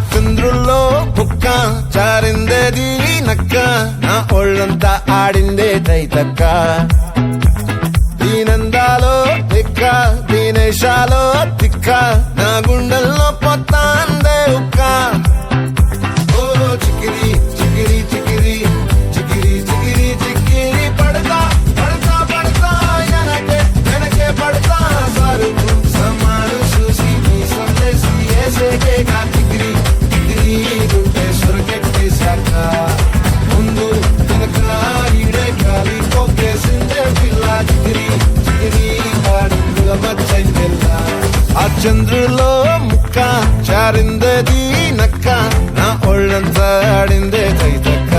చంద్రుల్లో బుక్క చారిందేది నక్క నా ఒళ్ళంతా ఆడిందే తైతక్క దీనందాలో తిక్క దీనేశాలో తిక్క నా గుండెల్లో పొత్తాందే ఉక్క ఓ చికిరి చికిరి చికిరి చికిరి చికిరి చికిరి పడతా పడతా పడతా వెనకే వెనకే పడతా సరుకు సమాను చూసి నీ సందేశి ఏసేకే కా చికిరి చికిరి గుంటే సురకెట్టేశాక ముందు వెనక ఈడే గాలి పోకేసిందే పిల్ల చికిరి చికిరి ఆడుగుల మచ్చైందెల్ల ఆ చంద్రులో ముక్క చారిందేది నక్క నా ఒళ్ళంతా ఆడిందే తైతక్క